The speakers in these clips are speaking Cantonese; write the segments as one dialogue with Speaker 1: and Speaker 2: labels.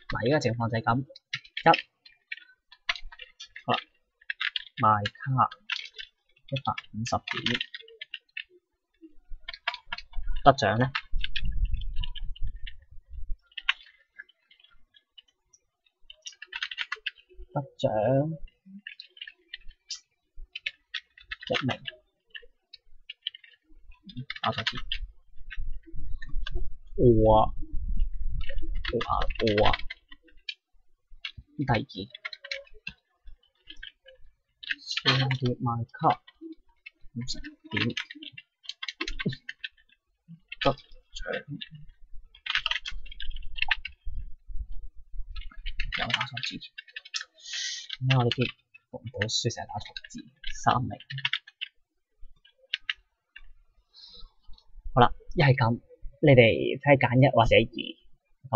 Speaker 1: 嗱，而家情況就係咁，好啦，賣卡150點，得獎咧？得獎1名，打錯字，哇！第二，上碟賣卡50點，得獎，又打錯字，點解我呢啲讀唔到書成日打錯字？3名，好啦，一係咁，你哋睇揀1或者2。咁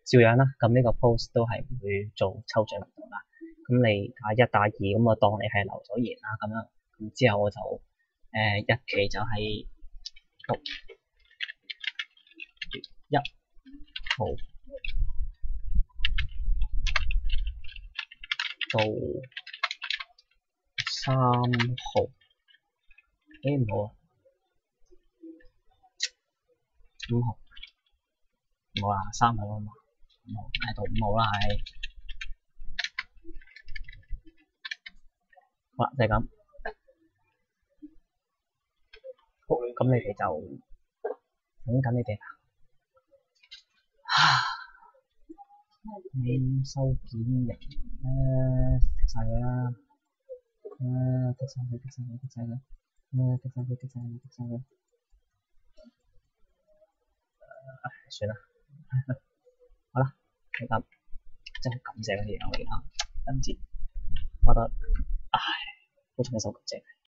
Speaker 1: 照樣啦，咁呢個 post 都係會做抽獎活動啦。咁你打1打2，咁我當你係留咗言啦，咁樣，咁之後我就日期就係6月1號到3號，唔好啊，5號。冇啦，3號啊嘛，5號喺度5號啦，係。好啦，就係咁。好，咁你哋就等緊你哋啦。你收件名剔晒佢啦，剔晒佢。算啦，好啦，就咁，真係感謝嗰啲嘢我而家，唔知，覺得，唉，好重手感謝。